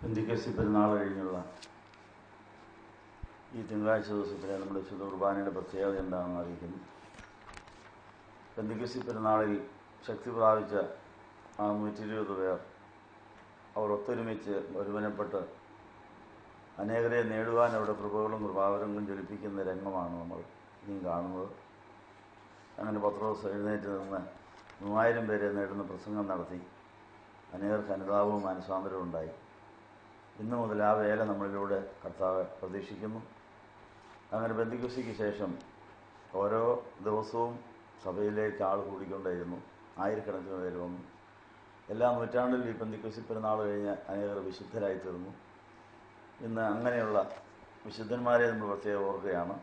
പെന്തിക്കോസ്തി പെരുന്നാൾ കഴിഞ്ഞുള്ള ഈ തിങ്കളാഴ്ച ദിവസത്തിലെ നമ്മുടെ വിശുദ്ധ കുർബാനയുടെ പ്രത്യേകത എന്താണെന്ന് അറിയിക്കുന്നു. പെന്തിക്കോസ്തി പെരുന്നാളിൽ ശക്തി പ്രാപിച്ച ആ 120 പേർ അവർ ഒത്തൊരുമിച്ച് ഒരുമനപ്പെട്ട് അനേകരെ നേടുവാൻ അവരുടെ കൃപകളും കൃപാവരങ്ങളും ജ്വലിപ്പിക്കുന്ന രംഗമാണ് നമ്മൾ ഇനിയും കാണുന്നത്. അങ്ങനെ പത്രോസ് എഴുന്നേറ്റ് നിന്ന് 3000 പേരെ നേടുന്ന പ്രസംഗം നടത്തി അനേകർക്ക് അനുതാപവും മാനസാന്തരവും ഉണ്ടായി. ഇന്നു മുതൽ ആ വേല നമ്മളിലൂടെ കർത്താവ് പ്രതീക്ഷിക്കുന്നു. അങ്ങനെ പെന്തിക്കോസ്തിക്ക് ശേഷം ഓരോ ദിവസവും സഭയിലേക്ക് ആൾ കൂടിക്കൊണ്ടേയിരുന്നു. ആയിരക്കണക്കിന് പേര് വന്നു. എല്ലാ നൂറ്റാണ്ടിലും ഈ പെന്തിക്കോസ്തി പെരുന്നാൾ കഴിഞ്ഞ് അനേകർ വിശുദ്ധരായി തീർന്നു. ഇന്ന് അങ്ങനെയുള്ള വിശുദ്ധന്മാരെ നമ്മൾ പ്രത്യേകം ഓർക്കുകയാണ്.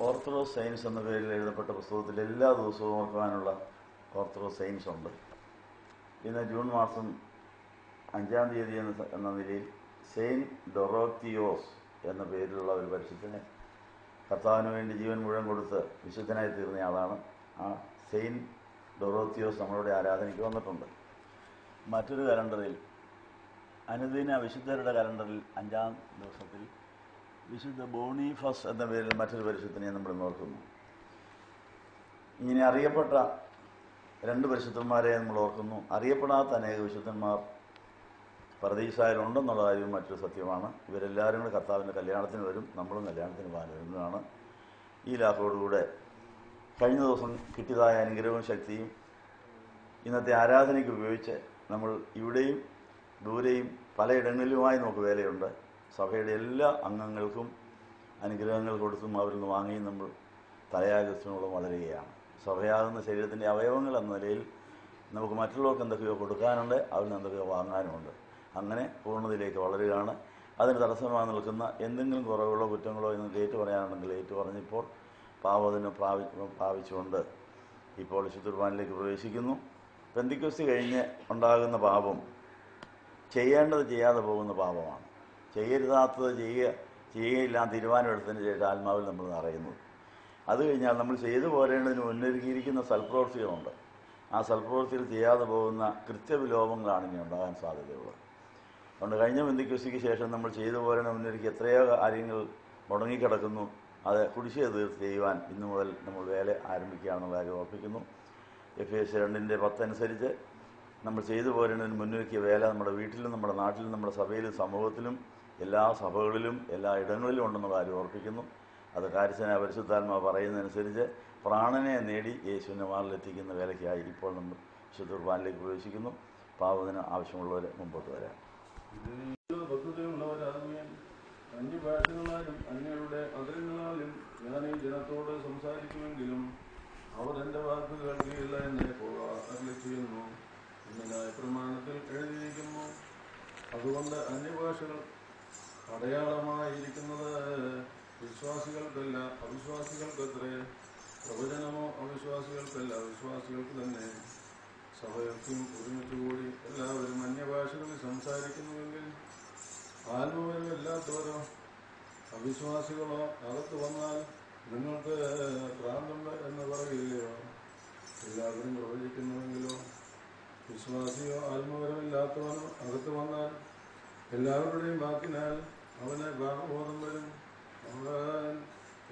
ഓർത്തഡോക്സ് സയൻസ് എന്ന പേരിൽ എഴുതപ്പെട്ട പുസ്തകത്തിൽ എല്ലാ ദിവസവും ഓർക്കുവാനുള്ള ഓർത്തഡോക്സ് സയൻസ് ഉണ്ട്. ഇന്ന് ജൂൺ മാസം 5-ാം തീയതി എന്ന നിലയിൽ സെയിൻറ്റ് ഡൊറോത്തിയോസ് എന്ന പേരിലുള്ള ഒരു പരിശുദ്ധനെ കർത്താവിന് വേണ്ടി ജീവൻ മുഴുവൻ കൊടുത്ത് വിശുദ്ധനായി തീർന്നയാളാണ്. ആ സെയിൻറ്റ് ഡൊറോത്തിയോസ് നമ്മളുടെ ആരാധനയ്ക്ക് വന്നിട്ടുണ്ട്. മറ്റൊരു കലണ്ടറിൽ അനുദിന വിശുദ്ധരുടെ കലണ്ടറിൽ 5-ാം ദിവസത്തിൽ വിശുദ്ധ ബോണിഫസ് എന്ന പേരിൽ മറ്റൊരു പരിശുദ്ധനെ നമ്മൾ നോക്കുന്നു. ഇങ്ങനെ അറിയപ്പെട്ട 2 പരിശുദ്ധന്മാരെ നമ്മൾ ഓർക്കുന്നു. അറിയപ്പെടാത്ത അനേക വിശുദ്ധന്മാർ പർദീസായിലുണ്ടെന്നുള്ള കാര്യവും മറ്റൊരു സത്യമാണ്. ഇവരെല്ലാവരും കൂടെ കർത്താവിൻ്റെ കല്യാണത്തിന് വരും. നമ്മളും കല്യാണത്തിന് പോകാൻ വരുന്നതാണ്. ഈ ലാഭത്തോടുകൂടെ കഴിഞ്ഞ ദിവസം കിട്ടിയതായ അനുഗ്രഹവും ശക്തിയും ഇന്നത്തെ ആരാധനയ്ക്ക് ഉപയോഗിച്ച് നമ്മൾ ഇവിടെയും ദൂരെയും പലയിടങ്ങളിലുമായി നമുക്ക് വേലയുണ്ട്. സഭയുടെ എല്ലാ അംഗങ്ങൾക്കും അനുഗ്രഹങ്ങൾ കൊടുത്തും അവരിൽ നിന്ന് വാങ്ങിയും നമ്മൾ തലയാഗ്രഹത്തിനോളം വളരുകയാണ്. സഭയാകുന്ന ശരീരത്തിൻ്റെ അവയവങ്ങൾ എന്ന നിലയിൽ നമുക്ക് മറ്റുള്ളവർക്ക് എന്തൊക്കെയോ കൊടുക്കാനുണ്ട്, അവരിൽ നിന്ന് എന്തൊക്കെയോ വാങ്ങാനുമുണ്ട്. അങ്ങനെ പൂർണ്ണതയിലേക്ക് വളരുകയാണ്. അതിന് തടസ്സമായി നിൽക്കുന്ന എന്തെങ്കിലും കുറവുകളോ കുറ്റങ്ങളോ എന്ന് ഏറ്റു പറയാനുണ്ടെങ്കിൽ ഏറ്റു പറഞ്ഞിപ്പോൾ പാവത്തിന് പ്രാപിച്ചുകൊണ്ട് ഇപ്പോൾ വിശുദ്ധ കുർബാനയിലേക്ക് പ്രവേശിക്കുന്നു. പെന്തിക്കോസ്തി കഴിഞ്ഞ് ഉണ്ടാകുന്ന പാപം ചെയ്യേണ്ടത് ചെയ്യാതെ പോകുന്ന പാപമാണ്. ചെയ്യരുതാത്തത് ചെയ്യുകയില്ല തീരുമാനമെടുത്തതിന് ശേഷം ആത്മാവിൽ നമ്മൾ നിറയുന്നത്. അത് കഴിഞ്ഞാൽ നമ്മൾ ചെയ്തു പോരേണ്ടതിന് മുന്നൊരുക്കിയിരിക്കുന്ന സൽപ്രവൃത്തികളുണ്ട്. ആ സൽപ്രവൃത്തിയിൽ ചെയ്യാതെ പോകുന്ന കൃത്യവിലോപങ്ങളാണ് ഇനി ഉണ്ടാകാൻ സാധ്യതയുള്ളത്. അതുകൊണ്ട് കഴിഞ്ഞ പെന്തിക്കോസ്തിക്ക് ശേഷം നമ്മൾ ചെയ്തു പോരേണ്ട മുന്നൊരുക്കി എത്രയോ കാര്യങ്ങൾ മുടങ്ങിക്കിടക്കുന്നു. അത് കുടിശ്ശിക തീർത്ത് ചെയ്യുവാൻ ഇന്നു മുതൽ നമ്മൾ വേല ആരംഭിക്കുകയാണെന്നുള്ള കാര്യം ഓർപ്പിക്കുന്നു. Efesiയർ 2:10 അനുസരിച്ച് നമ്മൾ ചെയ്തു പോരേണ്ടതിന് മുന്നൊരുക്കിയ വേല നമ്മുടെ വീട്ടിലും നമ്മുടെ നാട്ടിലും നമ്മുടെ സഭയിലും സമൂഹത്തിലും എല്ലാ സഭകളിലും എല്ലാ ഇടങ്ങളിലും ഉണ്ടെന്നുള്ള കാര്യം ഓർപ്പിക്കുന്നു. അത് കാര്യസ്ഥനായ പരിശുദ്ധാത്മാവ് പറയുന്നതനുസരിച്ച് പ്രാണനെ നേടി യേശുവിനെ മാറിലെത്തിക്കുന്ന വേലയ്ക്കായി ഇപ്പോൾ നമ്മൾ വിശുദ്ധ കുർബാനയിലേക്ക് പ്രവേശിക്കുന്നു. പാവത്തിന് ആവശ്യമുള്ളവർ മുമ്പോട്ട് വരാം. അന്യഭാഷകളാലും അന്യരുടെ അതിരങ്ങളാലും ഞാൻ ഈ ജനത്തോട് സംസാരിക്കുമെങ്കിലും അവർ എൻ്റെ വാക്ക് കേൾക്കുകയില്ല എന്ന് അരുളി ചെയ്യുന്നു എന്ന് ന്യായപ്രമാണത്തിൽ എഴുതിയിരിക്കുന്നു. അതുകൊണ്ട് അന്യഭാഷകൾ അടയാളമായിരിക്കുന്നത് വിശ്വാസികൾക്കല്ല അവിശ്വാസികൾക്കത്രേ. പ്രവചനമോ അവിശ്വാസികൾക്കല്ല അവിശ്വാസികൾക്ക് തന്നെ. സഭയൊക്കെയും ഒരുമിച്ച് കൂടി എല്ലാവരും അന്യഭാഷകളിൽ സംസാരിക്കുന്നുവെങ്കിൽ ആത്മവരമില്ലാത്തവരോ അവിശ്വാസികളോ അകത്ത് വന്നാൽ നിങ്ങൾക്ക് ഭ്രാന്തുണ്ട് എന്ന് പറയില്ലയോ? എല്ലാവരും പ്രവചിക്കുന്നുവെങ്കിലോ വിശ്വാസിയോ ആത്മവരമില്ലാത്തവനോ അകത്ത് വന്നാൽ എല്ലാവരുടെയും വാക്കിനാൽ അവന് ഭാവബോധം വരും. അവൻ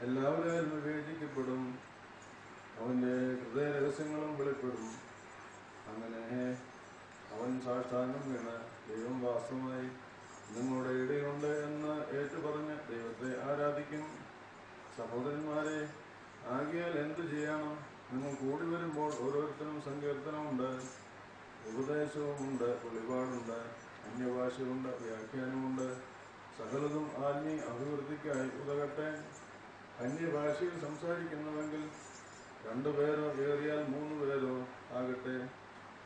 എല്ലാവരും വിവേചിക്കപ്പെടും. അവൻ്റെ ഹൃദയ രഹസ്യങ്ങളും വെളിപ്പെടും. അങ്ങനെ അവൻ സാഷ്ടാംഗം വീണ് ദൈവം വാസ്തവമായി നിങ്ങളുടെ ഇടയിലുണ്ട് എന്ന് ഏറ്റുപറഞ്ഞ് ദൈവത്തെ ആരാധിക്കും. സഹോദരന്മാരെ, ആകിയാൽ എന്തു ചെയ്യണം? നിങ്ങൾ കൂടി വരുമ്പോൾ ഓരോരുത്തരും സങ്കീർത്തനമുണ്ട്, ഉപദേശവുമുണ്ട്, വെളിപാടുണ്ട്, അന്യഭാഷയുണ്ട്, വ്യാഖ്യാനമുണ്ട്. സകലതും ആത്മീയ അഭിവൃദ്ധിക്കായി ഉതകട്ടെ. അന്യഭാഷയിൽ സംസാരിക്കുന്നുവെങ്കിൽ 2 പേരോ ഏറിയാൽ 3 പേരോ ആകട്ടെ.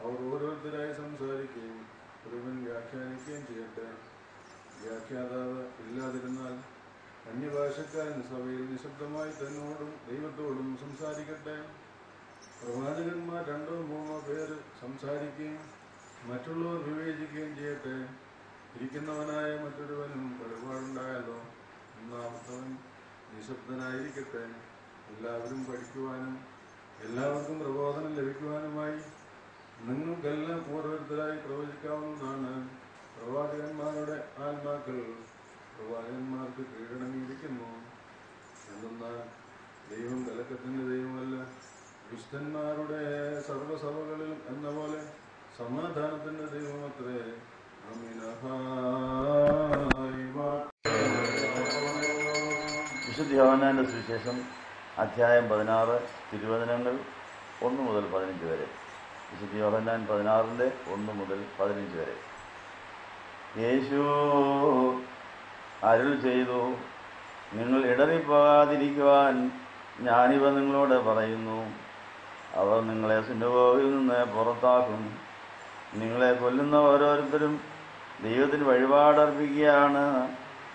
അവർ ഓരോരുത്തരായി സംസാരിക്കുകയും ഒരുവൻ വ്യാഖ്യാനിക്കുകയും ചെയ്യട്ടെ. വ്യാഖ്യാതാവ് ഇല്ലാതിരുന്നാൽ അന്യഭാഷക്കാരൻ സഭയിൽ നിശബ്ദമായി തന്നോടും ദൈവത്തോടും സംസാരിക്കട്ടെ. പ്രവാചകന്മാർ 2-3 പേര് സംസാരിക്കുകയും മറ്റുള്ളവർ വിവേചിക്കുകയും ചെയ്യട്ടെ. ഇരിക്കുന്നവനായ മറ്റൊരുവനും വെളിപാടുണ്ടായാലോ ഒന്നാമത്തവൻ നിശബ്ദനായിരിക്കട്ടെ. എല്ലാവരും പഠിക്കുവാനും എല്ലാവർക്കും പ്രബോധനം ലഭിക്കുവാനുമായി നിങ്ങൾ നിങ്ങൾക്കെല്ലാം ഓരോരുത്തരായി പ്രവചിക്കാവുന്നതാണ്. പ്രവാചകന്മാരുടെ ആത്മാക്കൾ പ്രവാചകന്മാർക്ക് കീഴടങ്ങിയിരിക്കുന്നു. എന്തെന്നാൽ ദൈവം കലക്കത്തിന്റെ ദൈവമല്ല, വിശുദ്ധന്മാരുടെ സർവ്വസഭകളിലും എന്ന പോലെ സമാധാനത്തിന്റെ ദൈവമത്രേ. വിശുദ്ധ യോഹന്നാന്റെ സുവിശേഷം അധ്യായം 16 തിരുവചനങ്ങൾ 1 മുതൽ 15 വരെ. വിശുദ്ധ യോഹന്നാൻ 16 1 മുതൽ 15 വരെ. യേശു അരുൾ ചെയ്തു, നിങ്ങൾ ഇടറിപ്പോകാതിരിക്കുവാൻ ഞാനിവ നിങ്ങളോട് പറയുന്നു. അവർ നിങ്ങളെ സിനഗോഗിൽ നിന്ന് പുറത്താക്കും. നിങ്ങളെ കൊല്ലുന്ന ഓരോരുത്തരും ദൈവത്തിന് വഴിപാടർപ്പിക്കുകയാണ്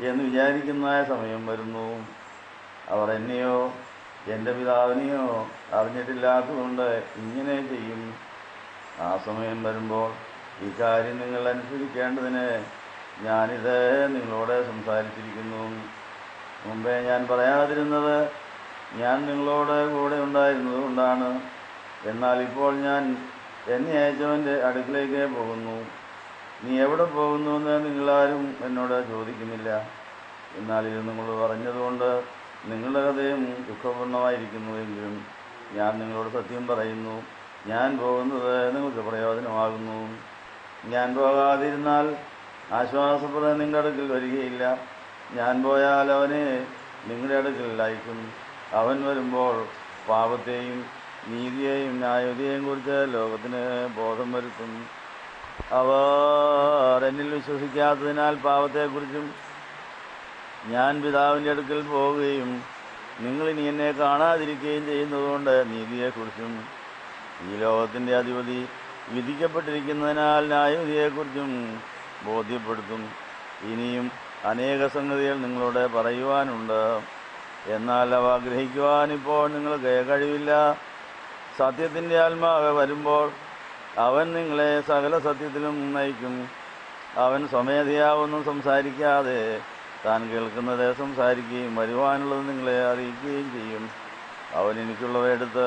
എന്ന് വിചാരിക്കുന്ന സമയം വരുന്നു. അവർ എന്നെയോ എൻ്റെ പിതാവിനെയോ അറിഞ്ഞിട്ടില്ലാത്തതുകൊണ്ട് ഇങ്ങനെ ചെയ്യും. ആ സമയം വരുമ്പോൾ ഈ കാര്യം നിങ്ങൾ അനുസരിക്കേണ്ടതിന് ഞാനിത് നിങ്ങളോട് സംസാരിച്ചിരിക്കുന്നു. മുമ്പേ ഞാൻ പറയാതിരുന്നത് ഞാൻ നിങ്ങളോട് കൂടെ ഉണ്ടായിരുന്നത് കൊണ്ടാണ്. എന്നാൽ ഇപ്പോൾ ഞാൻ എന്നെ അയച്ചവൻ്റെ അടുക്കിലേക്ക് പോകുന്നു. നീ എവിടെ പോകുന്നുവെന്ന് നിങ്ങളാരും എന്നോട് ചോദിക്കുന്നില്ല. എന്നാൽ ഇത് നിങ്ങൾ പറഞ്ഞതുകൊണ്ട് നിങ്ങളുടെ ഹൃദയം ദുഃഖപൂർണ്ണമായിരിക്കുന്നുവെങ്കിലും ഞാൻ നിങ്ങളോട് സത്യം പറയുന്നു, ഞാൻ പോകുന്നത് നിങ്ങൾക്ക് പ്രയോജനമാകുന്നു. ഞാൻ പോകാതിരുന്നാൽ ആശ്വാസപ്രദൻ നിങ്ങളുടെ അടുക്കൽ വരികയില്ല. ഞാൻ പോയാൽ അവനെ നിങ്ങളുടെ അടുക്കൽ അയക്കും. അവൻ വരുമ്പോൾ പാപത്തെയും നീതിയെയും ന്യായവിധിയെയും കുറിച്ച് ലോകത്തിന് ബോധം വരുത്തും. അവർ എന്നിൽ വിശ്വസിക്കാത്തതിനാൽ പാപത്തെക്കുറിച്ചും ഞാൻ പിതാവിൻ്റെ അടുക്കൽ പോവുകയും നിങ്ങളിനി എന്നെ കാണാതിരിക്കുകയും ചെയ്യുന്നതുകൊണ്ട് നീതിയെക്കുറിച്ചും ഈ ലോകത്തിൻ്റെ അധിപതി വിധിക്കപ്പെട്ടിരിക്കുന്നതിനാൽ ന്യായവിധിയെക്കുറിച്ചും ബോധ്യപ്പെടുത്തും. ഇനിയും അനേക സംഗതികൾ നിങ്ങളോട് പറയുവാനുണ്ട്, എന്നാൽ അവ ഗ്രഹിക്കുവാൻ ഇപ്പോൾ നിങ്ങൾക്ക് കഴിവില്ല. സത്യത്തിൻ്റെ ആത്മാവ് വരുമ്പോൾ അവൻ നിങ്ങളെ സകല സത്യത്തിലും നയിക്കും. അവൻ സ്വമേധയാ ഒന്നും സംസാരിക്കാതെ താൻ കേൾക്കുന്നത് സംസാരിക്കുകയും വരുവാനുള്ളത് നിങ്ങളെ അറിയിക്കുകയും ചെയ്യും. അവൻ എനിക്കുള്ളവയെടുത്ത്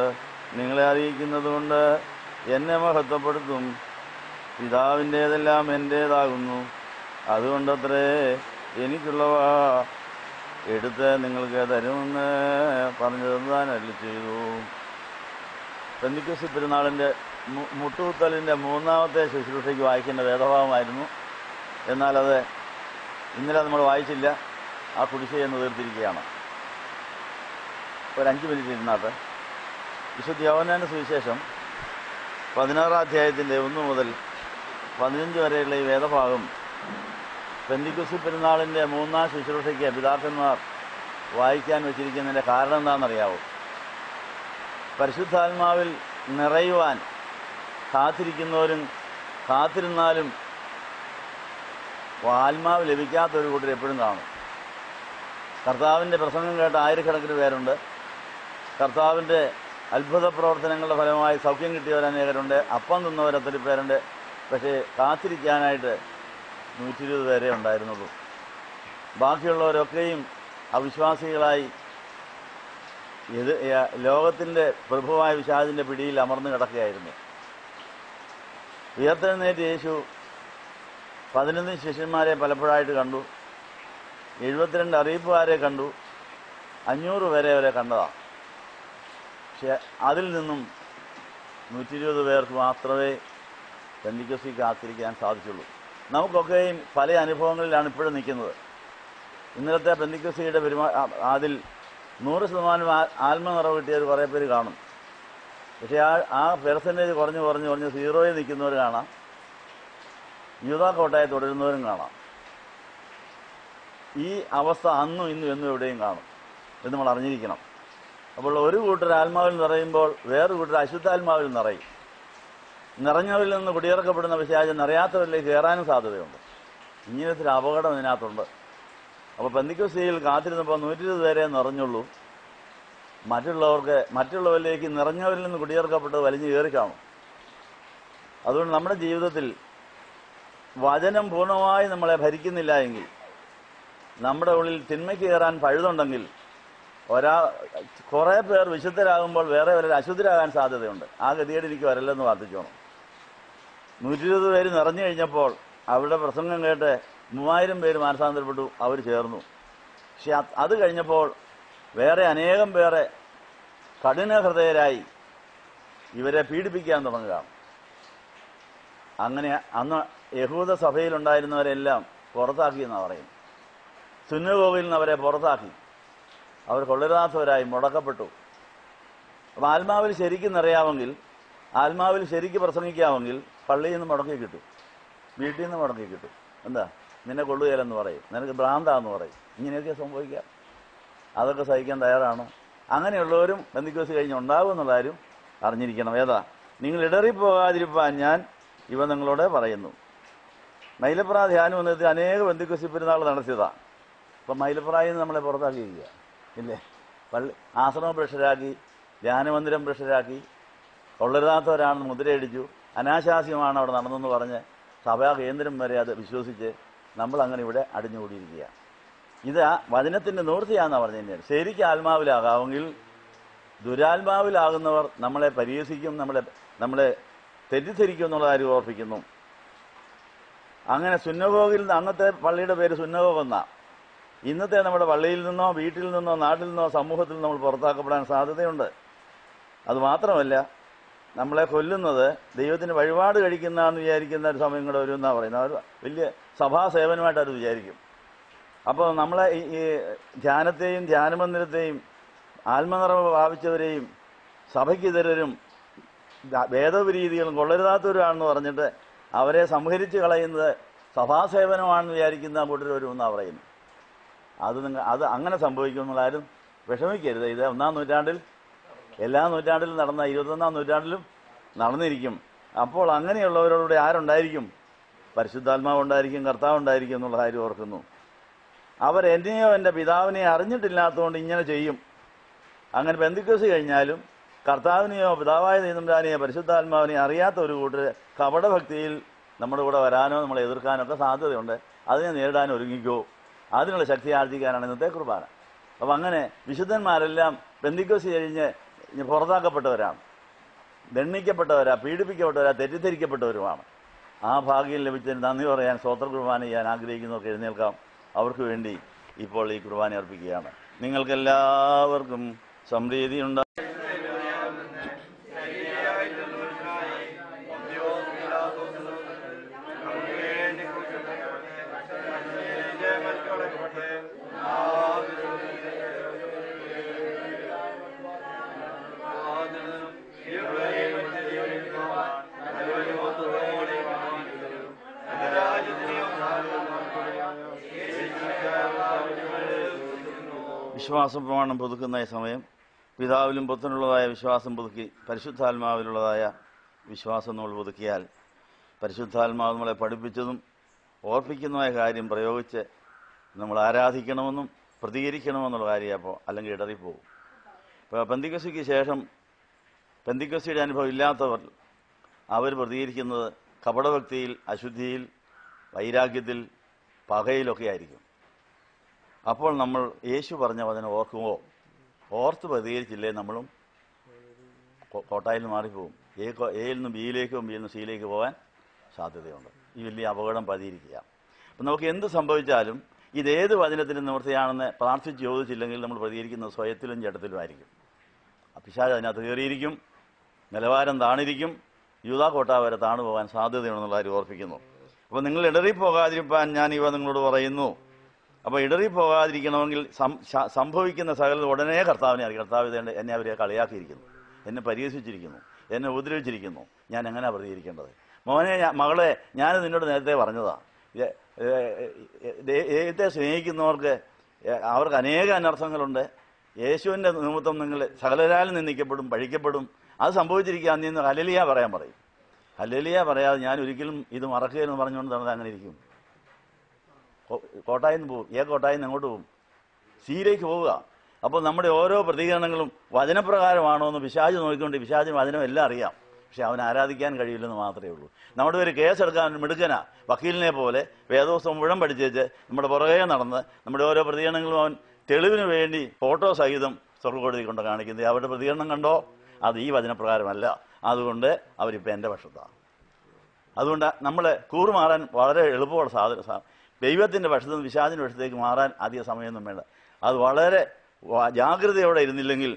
നിങ്ങളെ അറിയിക്കുന്നതുകൊണ്ട് എന്നെ മഹത്വപ്പെടുത്തും. പിതാവിൻ്റേതെല്ലാം എൻ്റേതാകുന്നു. അതുകൊണ്ടത്രേ എനിക്കുള്ളവ എടുത്ത് നിങ്ങൾക്ക് തരുമെന്ന് പറഞ്ഞതെന്ന് താൻ അരുളി ചെയ്തു. പെന്തക്കോസ്ത് പെരുന്നാളിൻ്റെ മുട്ടുകുത്തലിൻ്റെ 3ാമത്തെ ശുശ്രൂഷയ്ക്ക് വായിക്കേണ്ട വേദഭാഗമായിരുന്നു. എന്നാൽ അത് ഇന്നലെ നമ്മൾ വായിച്ചില്ല. ആ കുടിശ്ശികയെന്ന് തീർത്തിരിക്കുകയാണ്. ഒരു 5 മിനിറ്റ് ഇരുന്നാട്ടെ. വിശുദ്ധ യോഹന്നാന്റെ സുവിശേഷം 16 അധ്യായത്തിൻ്റെ 1 മുതൽ 15 വരെയുള്ള ഈ വേദഭാഗം പെന്തക്കോസ്ത് പെരുന്നാളിൻ്റെ 3ാം ശുശ്രൂഷയ്ക്ക് പിതാക്കന്മാർ വായിക്കാൻ വെച്ചിരിക്കുന്നതിൻ്റെ കാരണം എന്താണെന്നറിയാവോ? പരിശുദ്ധാത്മാവിൽ നിറയുവാൻ കാത്തിരിക്കുന്നവരും കാത്തിരുന്നാലും ആത്മാവ് ലഭിക്കാത്തൊരു കൂട്ടർ എപ്പോഴും കാണും. കർത്താവിൻ്റെ പ്രസംഗം കേട്ട ആയിരക്കണക്കിന് പേരുണ്ട്. കർത്താവിൻ്റെ അത്ഭുത പ്രവർത്തനങ്ങളുടെ ഫലമായി സൗഖ്യം കിട്ടിയവരനേകരുണ്ട്. അപ്പം തിന്നവരൊത്തിരി പേരുണ്ട്. പക്ഷേ കാത്തിരിക്കാനായിട്ട് 120 പേരെ ഉണ്ടായിരുന്നുള്ളൂ. ബാക്കിയുള്ളവരൊക്കെയും അവിശ്വാസികളായി ലോകത്തിൻ്റെ പ്രഭുവായ പിശാചിൻ്റെ പിടിയിൽ അമർന്നു കിടക്കുകയായിരുന്നു. ഉയർത്തെഴുന്നേറ്റ് യേശു 11 ശിഷ്യന്മാരെ പലപ്പോഴായിട്ട് കണ്ടു. 72 അറിയിപ്പുകാരെ കണ്ടു. 500 പേരെ വരെ കണ്ടതാണ്. പക്ഷെ അതിൽ നിന്നും 120 പേർക്ക് മാത്രമേ പെന്തക്കോസ്തിൽ കാത്തിരിക്കാൻ സാധിച്ചുള്ളൂ. നമുക്കൊക്കെയും പല അനുഭവങ്ങളിലാണ് ഇപ്പോഴും നിൽക്കുന്നത്. ഇന്നലത്തെ പെന്തക്കോസ്തിയുടെ അതിൽ 100% ആത്മനിറവ് കിട്ടിയവർ കുറേ പേര് കാണും. പക്ഷേ ആ പെർസെൻറ്റേജ് കുറഞ്ഞ് 0യിൽ നിൽക്കുന്നവർ കാണാം. യൂദാക്കോട്ടായി തുടരുന്നവരും കാണാം. ഈ അവസ്ഥ അന്നും ഇന്നും എന്നും എവിടെയും കാണും എന്ന് നമ്മൾ അറിഞ്ഞിരിക്കണം. അപ്പോൾ ഒരു കൂട്ടർ ആത്മാവിൽ നിറയുമ്പോൾ വേറൊരു കൂട്ടർ അശുദ്ധാത്മാവിൽ നിറയും. നിറഞ്ഞവരിൽ നിന്ന് കുടിയിറക്കപ്പെടുന്ന പിശാച് നിറയാത്തവരിലേക്ക് കയറാനും സാധ്യതയുണ്ട്. ഇങ്ങനത്തെ ഒരു അപകടം ഇതിനകത്തുണ്ട്. അപ്പോൾ പെന്തക്കോസ്തിയിൽ കാത്തിരുന്നപ്പോൾ 120 പേരെ നിറഞ്ഞുള്ളൂ. മറ്റുള്ളവരിലേക്ക് നിറഞ്ഞവരിൽ നിന്ന് കുടിയിറക്കപ്പെട്ടത് വലിഞ്ഞു കയറി കാണും. അതുകൊണ്ട് നമ്മുടെ ജീവിതത്തിൽ വചനം പൂർണ്ണമായി നമ്മളെ ഭരിക്കുന്നില്ല എങ്കിൽ, നമ്മുടെ ഉള്ളിൽ തിന്മയ്ക്ക് കയറാൻ പഴുതുണ്ടെങ്കിൽ, കുറേ പേർ വിശുദ്ധരാകുമ്പോൾ വേറെ വരെ അശുദ്ധരാകാൻ സാധ്യതയുണ്ട്. ആ ഗതികേട് എനിക്ക് വരല്ലെന്ന് പ്രാർത്ഥിച്ചോണം. 120 പേര് നിറഞ്ഞു കഴിഞ്ഞപ്പോൾ അവരുടെ പ്രസംഗം കേട്ട് 3000 പേര് മാനസാന്തരപ്പെട്ടു, അവർ ചേർന്നു. പക്ഷെ അത് കഴിഞ്ഞപ്പോൾ വേറെ അനേകം പേരെ കഠിന ഹൃദയരായി ഇവരെ പീഡിപ്പിക്കാൻ തുടങ്ങുകയാണ്. അങ്ങനെ അന്ന് യഹൂദ സഭയിലുണ്ടായിരുന്നവരെല്ലാം പുറത്താക്കിയെന്നാണ് പറയുന്നത്. സുന്നഗോഗിൽ നിന്ന് അവരെ പുറത്താക്കി. അവർ കൊള്ളരുതാത്തവരായി മുടക്കപ്പെട്ടു. അപ്പം ആത്മാവിൽ ശരിക്കും നിറയാമെങ്കിൽ, ആത്മാവിൽ ശരിക്കും പ്രസംഗിക്കാമെങ്കിൽ പള്ളിയിൽ നിന്ന് മുടക്കി കിട്ടും, വീട്ടിൽ നിന്ന് മുടക്കി കിട്ടും. എന്താ, നിന്നെ കൊള്ളുകയില്ലെന്ന് പറയും, നിനക്ക് ഭ്രാന്താന്ന് പറയും. ഇങ്ങനെയൊക്കെ സംഭവിക്കാം. അതൊക്കെ സഹിക്കാൻ തയ്യാറാണോ? അങ്ങനെയുള്ളവരും പെന്തിക്കോസ് കഴിഞ്ഞ് ഉണ്ടാകും എന്നുള്ള കാര്യം അറിഞ്ഞിരിക്കണം. ഏതാ, നിങ്ങൾ ഇടറിപ്പോകാതിരിപ്പാൻ ഞാൻ ഇവ നിങ്ങളോട് പറയുന്നു. മൈലപ്ര ധ്യാനം എന്നതിൽ അനേക പെന്തിക്കോസ് പെരുന്നാൾ നടത്തിയതാണ്. അപ്പം മൈലപ്രായിൽ നിന്ന് നമ്മളെ പുറത്താക്കിയിരിക്കുക ഇല്ലേ? പള്ളി ആശ്രമം പ്രഷരാക്കി, ധ്യാനമന്ദിരം പ്രഷരാക്കി, കൊള്ളരുതാത്തവരാണെന്ന് മുദ്രയടിച്ചു, അനാശാസ്യമാണ് അവിടെ നടന്നെന്ന് പറഞ്ഞ് സഭാ കേന്ദ്രം വരെ അത് വിശ്വസിച്ച് നമ്മളങ്ങനെ ഇവിടെ അടിഞ്ഞുകൂടിയിരിക്കുക. ഇത് വചനത്തിൻ്റെ നിവൃത്തിയാണെന്നാണ് പറഞ്ഞത്. ശരിക്കും ആത്മാവിലാകാമെങ്കിൽ ദുരാത്മാവിലാകുന്നവർ നമ്മളെ പരിഹസിക്കും, നമ്മളെ തെറ്റിദ്ധരിക്കും എന്നുള്ള കാര്യം ഓർപ്പിക്കുന്നു. അങ്ങനെ സുന്നഗോഗിൽ നിന്ന്, അന്നത്തെ പള്ളിയുടെ പേര് സുന്നഗോഗ് എന്നാ. ഇന്നത്തെ നമ്മുടെ പള്ളിയിൽ നിന്നോ വീട്ടിൽ നിന്നോ നാട്ടിൽ നിന്നോ സമൂഹത്തിൽ നമ്മൾ പുറത്താക്കപ്പെടാൻ സാധ്യതയുണ്ട്. അതുമാത്രമല്ല, നമ്മളെ കൊല്ലുന്നത് ദൈവത്തിന് വഴിപാട് കഴിക്കുന്നതെന്ന് വിചാരിക്കുന്ന ഒരു സമയം കൂടെ വരുമെന്നാണ് പറയുന്നത്. അവർ വലിയ സഭാസേവനമായിട്ട് അത് വിചാരിക്കും. അപ്പോൾ നമ്മളെ ഈ ധ്യാനത്തെയും ധ്യാനമന്ദിരത്തെയും ആത്മനിറവ് ഭാവിച്ചവരെയും സഭയ്ക്കെതിരും ഭേദവിരീതികളും കൊള്ളരുതാത്തവരാണെന്ന് പറഞ്ഞിട്ട് അവരെ സംഹരിച്ച് കളയുന്നത് സഭാസേവനമാണെന്ന് വിചാരിക്കുന്ന കൂട്ടർ വരുമെന്നാണ് പറയുന്നത്. അത് അങ്ങനെ സംഭവിക്കുമെന്നുള്ള ആരും വിഷമിക്കരുത്. ഇത് 1-ാം നൂറ്റാണ്ടിൽ, എല്ലാ നൂറ്റാണ്ടിലും നടന്ന 21-ാം നൂറ്റാണ്ടിലും നടന്നിരിക്കും. അപ്പോൾ അങ്ങനെയുള്ളവരോട് ആരുണ്ടായിരിക്കും? പരിശുദ്ധാത്മാവ് ഉണ്ടായിരിക്കും, കർത്താവ് ഉണ്ടായിരിക്കും എന്നുള്ള കാര്യം ഓർക്കുന്നു. അവർ എന്നെയോ എൻ്റെ പിതാവിനെയോ അറിഞ്ഞിട്ടില്ലാത്തതുകൊണ്ട് ഇങ്ങനെ ചെയ്യും. അങ്ങനെ പെന്തിക്കോസ് കഴിഞ്ഞാലും കർത്താവിനെയോ പിതാവായ ദൈവത്തിനെയോ പരിശുദ്ധാത്മാവിനെയോ അറിയാത്ത ഒരു കൂട്ടർ കപടഭക്തിയിൽ നമ്മുടെ കൂടെ വരാനോ നമ്മളെ എതിർക്കാനോ ഒക്കെ സാധ്യതയുണ്ട്. അതിനെ നേരിടാൻ ഒരുങ്ങിക്കോ. അതിനുള്ള ശക്തി ആർജിക്കാനാണ് ഇന്നത്തെ കുർബാന. അപ്പം അങ്ങനെ വിശുദ്ധന്മാരെല്ലാം പെന്തിക്കോസ് കഴിഞ്ഞ് പുറത്താക്കപ്പെട്ടവരാണ്, ദണ്ഡിക്കപ്പെട്ടവരാ, പീഡിപ്പിക്കപ്പെട്ടവരാ, തെറ്റിദ്ധരിക്കപ്പെട്ടവരുമാണ്. ആ ഭാഗ്യം ലഭിച്ചതിന് നന്ദി പറയാൻ, സ്തോത്ര കുർബാന ചെയ്യാൻ ആഗ്രഹിക്കുന്നവർക്ക് എഴുന്നേൽക്കാം. അവർക്ക് വേണ്ടി ഇപ്പോൾ ഈ കുർബാന അർപ്പിക്കുകയാണ്. നിങ്ങൾക്കെല്ലാവർക്കും സമൃദ്ധിയുണ്ട്. വിശ്വാസം പ്രമാണം പുതുക്കുന്ന ഈ സമയം പിതാവിലും പുത്രനുള്ളതായ വിശ്വാസം പുതുക്കി പരിശുദ്ധാത്മാവിലുള്ളതായ വിശ്വാസം നമ്മൾ പുതുക്കിയാൽ പരിശുദ്ധാത്മാവ് നമ്മളെ പഠിപ്പിച്ചതും ഓർപ്പിക്കുന്നതായ കാര്യം പ്രയോഗിച്ച് നമ്മൾ ആരാധിക്കണമെന്നും പ്രതികരിക്കണമെന്നുള്ള കാര്യമപ്പോൾ അല്ലെങ്കിൽ ഇടറിപ്പോകും. ഇപ്പോൾ പെന്തിക്കോസ്തിക്ക് ശേഷം പെന്തിക്കോസ്തിയുടെ അനുഭവം ഇല്ലാത്തവർ അവർ പ്രതികരിക്കുന്നത് കപടഭക്തിയിൽ, അശുദ്ധിയിൽ, വൈരാഗ്യത്തിൽ, പകയിലൊക്കെ ആയിരിക്കും. അപ്പോൾ നമ്മൾ യേശു പറഞ്ഞ വചനം ഓർക്കുമോ? ഓർത്ത് പ്രതികരിച്ചില്ലേ നമ്മളും കോട്ടായിൽ മാറിപ്പോകും. എയിൽ നിന്ന് ബിയിലേക്കോ ബിയിൽ നിന്ന് സിയിലേക്ക് പോകാൻ സാധ്യതയുണ്ട്. ഈ വലിയ അപകടം പതിയിരിക്കുക. അപ്പം നമുക്ക് എന്ത് സംഭവിച്ചാലും ഇതേത് വചനത്തിൻ്റെ നിവൃത്തിയാണെന്ന് പ്രാർത്ഥിച്ച് ചോദിച്ചില്ലെങ്കിൽ നമ്മൾ പ്രതികരിക്കുന്നത് സ്വയത്തിലും ജഡത്തിലുമായിരിക്കും. പിശാച് അതിനകത്ത് കയറിയിരിക്കും, നിലവാരം താണിരിക്കും, യൂദാ കോട്ട വരെ താണു പോകാൻ സാധ്യതയുണ്ടെന്നുള്ള കാര്യം ഓർപ്പിക്കുന്നു. അപ്പോൾ നിങ്ങൾ ഇടറിപ്പോകാതിരിക്കാൻ ഞാൻ ഇവ നിങ്ങളോട് പറയുന്നു. അപ്പോൾ ഇടറിപ്പോകാതിരിക്കണമെങ്കിൽ സംഭവിക്കുന്ന സകലം ഉടനെ കർത്താവിനെ അറിയാം. കർത്താവ് എന്നെ അവരെ കളിയാക്കിയിരിക്കുന്നു, എന്നെ പരിഹസിച്ചിരിക്കുന്നു, എന്നെ ഉപദ്രവിച്ചിരിക്കുന്നു, ഞാൻ എങ്ങനെയാണ് പ്രതികരിക്കേണ്ടത്? മോനെ, മകളെ, ഞാൻ നിന്നോട് നേരത്തെ പറഞ്ഞതാണ്, ദൈവത്തെ സ്നേഹിക്കുന്നവർക്ക് അവർക്ക് അനേക അനർത്ഥങ്ങളുണ്ട്. യേശുവിൻ്റെ നിമിത്തം നിങ്ങൾ സകലരാലും നിന്ദിക്കപ്പെടും, പഴിക്കപ്പെടും. അത് സംഭവിച്ചിരിക്കുക. നീന്ന് ഹല്ലേലൂയ പറയാൻ പറയും. ഹല്ലേലൂയ പറയാതെ ഞാൻ ഒരിക്കലും ഇത് മറക്കുകയെന്ന് പറഞ്ഞുകൊണ്ട് നടന്നത് അങ്ങനെ ഇരിക്കും. കോട്ടായിൽ നിന്ന് പോകും. കോട്ടായിൽ നിന്ന് എങ്ങോട്ട് പോകും? സിയിലേക്ക് പോവുക. അപ്പോൾ നമ്മുടെ ഓരോ പ്രതികരണങ്ങളും വചനപ്രകാരമാണോ എന്ന് പിശാച് നോക്കിക്കൊണ്ട്, പിശാചിന് വചനം എല്ലാം അറിയാം, പക്ഷെ അവൻ ആരാധിക്കാൻ കഴിയില്ലെന്ന് മാത്രമേ ഉള്ളൂ. നമ്മുടെ ഒരു കേസെടുക്കാൻ മിടുക്കനാ, വക്കീലിനെ പോലെ വേദോസ്തവം മുഴുവൻ പഠിച്ചേച്ച് നമ്മുടെ പുറകെ നടന്ന് നമ്മുടെ ഓരോ പ്രതികരണങ്ങളും അവൻ തെളിവിന് വേണ്ടി ഫോട്ടോ സഹിതം സ്വർഗ്ഗകോടതി കൊണ്ട് കാണിക്കുന്നത്. അവരുടെ പ്രതികരണം കണ്ടോ? അത് ഈ വചനപ്രകാരമല്ല. അതുകൊണ്ട് അവരിപ്പോൾ എൻ്റെ പക്ഷത്താണ്. അതുകൊണ്ട് നമ്മൾ കൂറുമാറാൻ വളരെ എളുപ്പമുള്ള സാധനം. ദൈവത്തിൻ്റെ പക്ഷത്തു നിന്ന് പിശാചിൻ്റെ പക്ഷത്തേക്ക് മാറാൻ അധിക സമയമൊന്നും വേണ്ട. അത് വളരെ ജാഗ്രതയോടെ ഇരുന്നില്ലെങ്കിൽ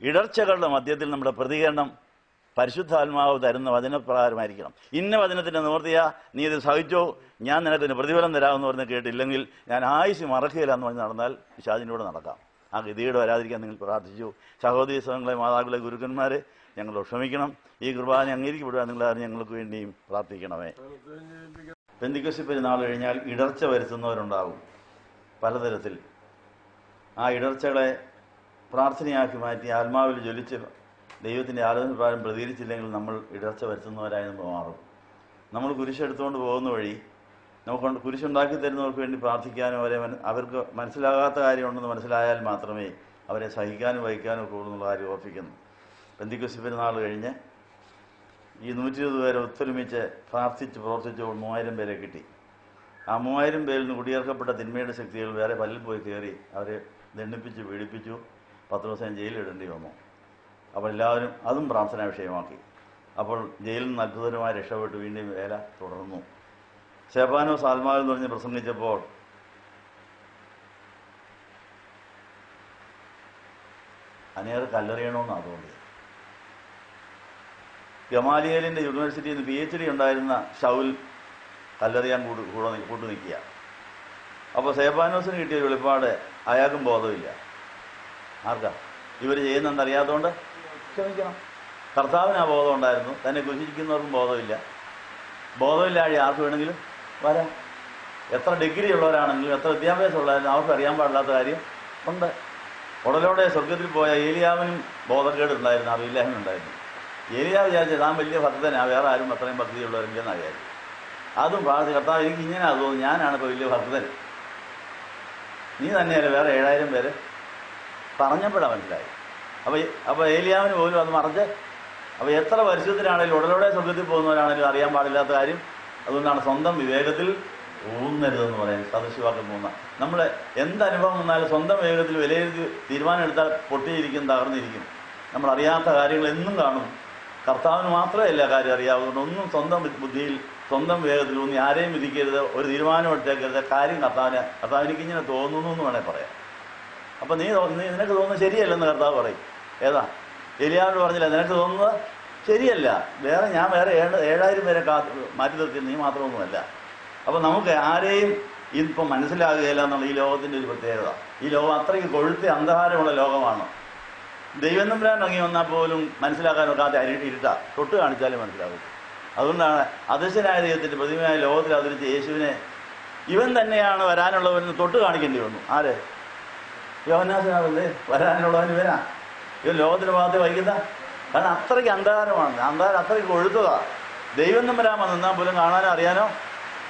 ഇടർച്ചകളുടെ മധ്യത്തിൽ നമ്മുടെ പ്രതികരണം പരിശുദ്ധാത്മാവ് തരുന്ന വചനപ്രകാരമായിരിക്കണം. ഇന്ന വചനത്തിൻ്റെ നിവൃത്തിയാ, നീ ഇത് സഹിച്ചോ, ഞാൻ നിനക്കിന് പ്രതിഫലം തരാമെന്ന് പറഞ്ഞ് കേട്ടില്ലെങ്കിൽ ഞാൻ ആയുസ് മറക്കുകയില്ല എന്ന് പറഞ്ഞ് നടന്നാൽ പിശാചിൻ്റെ കൂടെ നടക്കാം. ആ ഗതികേട് വരാതിരിക്കാൻ നിങ്ങൾ പ്രാർത്ഥിച്ചു. സഹോദരി സഹങ്ങളെ, മാതാക്കളെ, ഗുരുക്കന്മാരെ, ഞങ്ങൾ ക്ഷമിക്കണം. ഈ കുർബാന അംഗീകരിക്കപ്പെടുക നിങ്ങളാരും ഞങ്ങൾക്ക് വേണ്ടിയും പ്രാർത്ഥിക്കണമേ. പെന്തിക്കോസ്ത് പെരുന്നാൾ കഴിഞ്ഞാൽ ഇടർച്ച വരുത്തുന്നവരുണ്ടാകും പലതരത്തിൽ. ആ ഇടർച്ചകളെ പ്രാർത്ഥനയാക്കി മാറ്റി ആത്മാവിൽ ജ്വലിച്ച് ദൈവത്തിൻ്റെ ആലോചനപ്രകാരം പ്രതികരിച്ചില്ലെങ്കിൽ നമ്മൾ ഇടർച്ച വരുത്തുന്നവരായി നമ്മൾ മാറും. നമ്മൾ കുരിശെടുത്തുകൊണ്ട് പോകുന്ന വഴി നമുക്ക് കുരിശുണ്ടാക്കി തരുന്നവർക്ക് വേണ്ടി പ്രാർത്ഥിക്കാനും അവർക്ക് മനസ്സിലാകാത്ത കാര്യമുണ്ടെന്ന് മനസ്സിലായാൽ മാത്രമേ അവരെ സഹിക്കാനും വഹിക്കാനും ഒക്കെ എന്നുള്ള കാര്യം ഓർപ്പിക്കുന്നു. പെന്തിക്കോസ്ത് പെരുന്നാൾ കഴിഞ്ഞ് ഈ 120 പേരെ ഒത്തൊരുമിച്ച് പ്രാർത്ഥിച്ച് പ്രവർത്തിച്ച് 3000 പേരെ കിട്ടി. ആ 3000 പേരിൽ നിന്ന് കുടിയേർക്കപ്പെട്ട തിന്മയുടെ ശക്തികൾ വേറെ പല്ലിൽ പോയി കയറി അവരെ ദണ്ഡിപ്പിച്ചു, പീഡിപ്പിച്ചു. 10 ദിവസം ജയിലിടേണ്ടി വന്നു. അപ്പോൾ എല്ലാവരും അതും പ്രാർത്ഥനാ വിഷയമാക്കി. അപ്പോൾ ജയിലിൽ നിന്ന് അത്ഭുതകരമായി രക്ഷപ്പെട്ട് വീണ്ടും വേല തുടർന്നു. സ്തെഫാനോസ് ആത്മാവിൽ പറഞ്ഞ് പ്രസംഗിച്ചപ്പോൾ അനേറെ കല്ലെറിയണമെന്നാണ് തോന്നിയത്. ഗമാലിയേലിൻ്റെ യൂണിവേഴ്സിറ്റിയിൽ നിന്ന് PhD ഉണ്ടായിരുന്ന ശൗൽ കല്ലെറിയാൻ കൂട്ടു നിൽക്കുക. അപ്പോൾ സ്തെഫാനോസിന് കിട്ടിയ ഒരു വെളിപ്പാട് അയാൾക്കും ബോധമില്ല. ആർക്കാ? ഇവർ ചെയ്യുന്നതെന്നറിയാത്തതുകൊണ്ട് ക്ഷമിക്കണം. കർത്താവിന് ആ ബോധം ഉണ്ടായിരുന്നു, തന്നെ കുരിശിക്കുന്നവർക്കും ബോധമില്ല. ബോധമില്ലാതെ ആർക്ക് വേണമെങ്കിലും വരാം. എത്ര ഡിഗ്രി ഉള്ളവരാണെങ്കിലും എത്ര വിദ്യാഭ്യാസം ഉള്ളവരും അവർക്ക് അറിയാൻ പാടില്ലാത്ത കാര്യം ഉണ്ട്. ഉടലോടെ സ്വർഗത്തിൽ പോയ ഏലിയാവിനും ബോധക്കേടുണ്ടായിരുന്നു, അറിവില്ലായ്മയുണ്ടായിരുന്നു. ഏലിയാവ് വിചാരിച്ചത് താൻ വലിയ ഭക്തനാ, വേറെ ആരും അത്രയും ഭക്തിയുള്ളവരെങ്കിലെന്നാണ് വിചാരിച്ചു. അതും പ്രാർത്ഥി, കർത്താവ് എനിക്ക് ഇങ്ങനെ തോന്നുന്നു, ഞാനാണ് ഇപ്പോൾ വലിയ ഭക്തൻ, നീ തന്നെയല്ലേ വേറെ 7000 പേര് പറഞ്ഞപ്പോഴാണ് മനസ്സിലായി. അപ്പോൾ ഏലിയാവിന് പോലും അത് മറച്ച്. അപ്പോൾ എത്ര പരിശുദ്ധരാണെങ്കിലും ഉടലോടെ സ്വർഗത്തിൽ പോകുന്നവരാണെങ്കിലും അറിയാൻ പാടില്ലാത്ത കാര്യം. അതുകൊണ്ടാണ് സ്വന്തം വിവേകത്തിൽ ഊന്നരുതെന്ന് പറയുന്നത്. സദൃശവാക്യം 3. നമ്മൾ എന്തനുഭവം വന്നാലും സ്വന്തം വിവേകത്തിൽ വിലയിരുത്തി തീരുമാനം എടുത്താൽ പൊട്ടിയിരിക്കും, തകർന്നിരിക്കും. നമ്മൾ അറിയാത്ത കാര്യങ്ങൾ എന്നും കാണും. കർത്താവിന് മാത്രമേ എല്ലാ കാര്യം അറിയാവുന്നതുകൊണ്ട് ഒന്നും സ്വന്തം ബുദ്ധിയിൽ സ്വന്തം വിവേകത്തിൽ ഊന്നി ആരെയും വിധിക്കരുത്, ഒരു തീരുമാനം എടുത്തേക്കരുത്. കാര്യം കർത്താവിനിക്ക് ഇങ്ങനെ തോന്നുന്നു എന്ന് വേണേൽ പറയാം. അപ്പം നീ നിനക്ക് തോന്നുന്നത് ശരിയല്ലെന്ന് കർത്താവ് പറയും. ഏതാ? എലിയാവിനോട് പറഞ്ഞില്ല, നിനക്ക് തോന്നുന്നത് ശരിയല്ല, ഞാൻ വേറെ 7000 പേരെ മാറ്റി നിർത്തി, നീ മാത്രമൊന്നുമല്ല. അപ്പം നമുക്ക് ആരെയും ഇപ്പം മനസ്സിലാകുകയില്ല എന്നുള്ള ഈ ലോകത്തിൻ്റെ ഒരു പ്രത്യേകത. ഈ ലോകം അത്രയ്ക്ക് കൊഴുത്തി അന്ധകാരമുള്ള ലോകമാണ്. ദൈവം തമ്പുരാൻ ഇറങ്ങി വന്നാൽ പോലും മനസ്സിലാക്കാൻ ഒക്കാത്ത ഇരുട്ടാ, തൊട്ട് കാണിച്ചാലും മനസ്സിലാകും. അതുകൊണ്ടാണ് അദൃശ്യനായ ദൈവത്തിൻ്റെ പ്രതിമയായ ലോകത്തിൽ അവതരിച്ച യേശുവിനെ ഇവൻ തന്നെയാണ് വരാനുള്ളവരെന്ന് തൊട്ട് കാണിക്കേണ്ടി വന്നു. ആര്? യോഹന്നാനല്ലേ വരാനുള്ളവൻ ഇവനാ. ഇവൻ ലോകത്തിൻ്റെ ഭാഗത്ത് വൈകുന്ന. കാരണം അത്രയ്ക്ക് അന്ധകാരമാണ്, അന്ധകാരം അത്രയ്ക്ക് കൊഴുത്തതാ. ദൈവം തമ്പുരാൻ വന്നാൽ പോലും കാണാനോ അറിയാനോ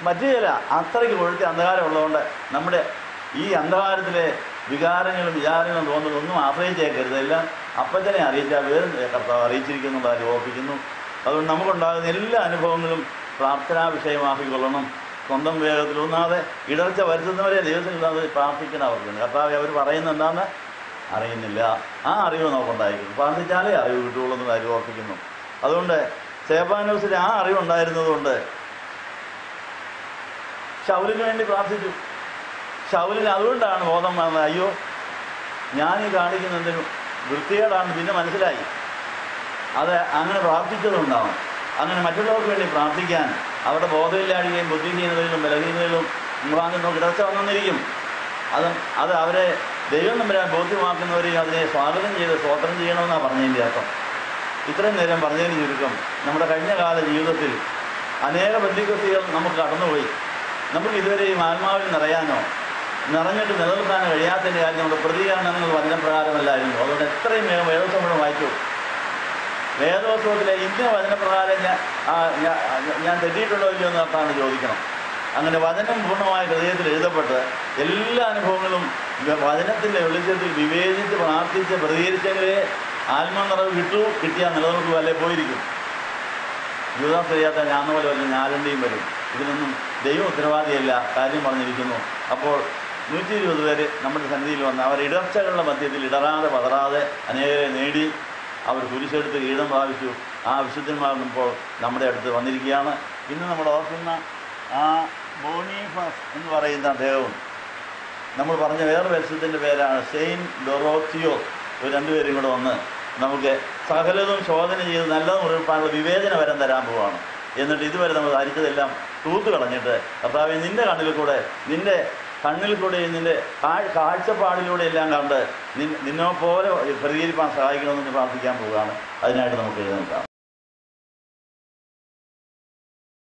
പറ്റുകയില്ല. അത്രയ്ക്ക് കൊഴുത്തി അന്ധകാരമുള്ളതുകൊണ്ട് നമ്മുടെ ഈ അന്ധകാരത്തിലെ വികാരങ്ങളും വിചാരങ്ങളും തോന്നുന്നതൊന്നും ആശ്രയിച്ചേക്കരുത്. എല്ലാം അപ്പച്ചനെ അറിയിച്ചാൽ വേറെ കർത്താവ് അറിയിച്ചിരിക്കുന്നുള്ള കാര്യം ഓർപ്പിക്കുന്നു. അതുകൊണ്ട് നമുക്കുണ്ടാകുന്ന എല്ലാ അനുഭവങ്ങളും പ്രാർത്ഥനാ വിഷയമാക്കിക്കൊള്ളണം. സ്വന്തം വിവേകത്തിലൊന്നാതെ ഇടർച്ച വരുത്തുന്നവരെ ദൈവത്തിലില്ലാതെ പ്രാർത്ഥിക്കണം. അവർക്കുണ്ട് കർത്താവ് അവർ പറയുന്നത് എന്താണെന്ന് അറിയുന്നില്ല. ആ അറിവ് നമുക്കുണ്ടായിരിക്കുന്നു. പ്രാർത്ഥിച്ചാലേ അറിവ് കിട്ടുകയുള്ളൂ എന്ന് കാര്യം ഓർപ്പിക്കുന്നു. അതുകൊണ്ട് സ്തെഫാനോസിന് ആ അറിവുണ്ടായിരുന്നതുകൊണ്ട് ശൗലിന് വേണ്ടി പ്രാർത്ഥിച്ചു. ശൗലിന് അതുകൊണ്ടാണ് ബോധം വന്നത്, അയ്യോ ഞാനീ കാണിക്കുന്നതിന് വൃത്തികേടാണ്. പിന്നെ മനസ്സിലായി അത് അങ്ങനെ പ്രാർത്ഥിച്ചതുണ്ടാവും. അങ്ങനെ മറ്റുള്ളവർക്ക് വേണ്ടി പ്രാർത്ഥിക്കാൻ അവരുടെ ബോധമില്ലാഴികയും ബുദ്ധിഹീനതയിലും ബലഹീനതയിലും മുഖാന്തരം ഇടർച്ച വന്നിരിക്കും. അത് അവരെ ദൈവം തമ്പുരാൻ ബോധ്യമാക്കുന്നവരെയും അതിനെ സ്വാഗതം ചെയ്ത് സ്തോത്രം ചെയ്യണമെന്നാണ് പറഞ്ഞതിൻ്റെ അർത്ഥം. ഇത്രയും നേരം പറഞ്ഞതിന് ചുരുക്കം, നമ്മുടെ കഴിഞ്ഞ കാല ജീവിതത്തിൽ അനേക ബന്ധുക്കൃതികൾ നമുക്ക് കടന്നുപോയി. നമുക്ക് ഇതുവരെയും ആത്മാവിൽ നിറഞ്ഞിട്ട് നിലനിർത്താൻ കഴിയാത്തതിൻ്റെ കാര്യം നമ്മുടെ പ്രതികരണങ്ങൾ വചനപ്രകാരമല്ലായിരുന്നു. അതുകൊണ്ട് എത്രയും വേഗം വേദോത്സവം വായിച്ചു. വേദോത്സവത്തിലെ ഇന്ന വചനപ്രകാരം ഞാൻ തെറ്റിയിട്ടുണ്ടോ ഇല്ലയോ എന്ന് അർത്ഥാണ് ചോദിക്കണം. അങ്ങനെ വചനം പൂർണ്ണമായ ഹൃദയത്തിൽ എഴുതപ്പെട്ട് എല്ലാ അനുഭവങ്ങളും വചനത്തിൻ്റെ വെളിച്ചത്തിൽ വിവേചിച്ച് പ്രാർത്ഥിച്ച് പ്രതികരിച്ചെങ്കിലേ ആത്മനിറവ് കിട്ടിയാൽ നിലനിൽക്കുക, അല്ലേ പോയിരിക്കും. യൂദാസ് ചെയ്യാത്ത ഞാന്ന പോലെ വല്ല ഞാലണ്ടിയും വരും. ഇതിനൊന്നും ദൈവം ഉത്തരവാദിയല്ല, കാര്യം പറഞ്ഞിരിക്കുന്നു. അപ്പോൾ 120 പേര് നമ്മുടെ സന്നിധിയിൽ വന്ന് അവർ ഇടർച്ചകളുടെ മധ്യത്തിൽ ഇടറാതെ പതറാതെ അനേകരെ നേടി. അവർ കുരിശെടുത്ത് കീഴം പ്രാപിച്ചു. ആ വിശുദ്ധന്മാർ ഇപ്പോൾ നമ്മുടെ അടുത്ത് വന്നിരിക്കുകയാണ്. ഇന്ന് നമ്മൾ ഓർക്കുന്ന ആ ബോണിഫാസ് എന്ന് പറയുന്ന അദ്ദേഹവും നമ്മൾ പറഞ്ഞ വേറെ വിശുദ്ധൻ്റെ പേരാണ് സെയിൻറ്റ് ഡൊറോത്തിയോസ്. ഒരു രണ്ടുപേരും കൂടെ വന്ന് നമുക്ക് സകലതും ശോധന ചെയ്ത് നല്ലത് മുറിപ്പാനുള്ള വിവേചന വരം തരാൻ പോവുകയാണ്. എന്നിട്ട് ഇതുവരെ നമ്മൾ ധരിച്ചതെല്ലാം തൂത്ത് കളഞ്ഞിട്ട് കർത്താവേ നിൻ്റെ കണ്ണിൽ കൂടെ, നിൻ്റെ കണ്ണിൽ കൂടെ, നിൻ്റെ കാഴ്ചപ്പാടിലൂടെ എല്ലാം കണ്ട് നിന്നെ പോലെ പ്രതികരിക്കാൻ സഹായിക്കണമെന്ന് പ്രാർത്ഥിക്കാൻ പോവുകയാണ്. അതിനായിട്ട് നമുക്ക് എഴുന്നേൽക്കാം.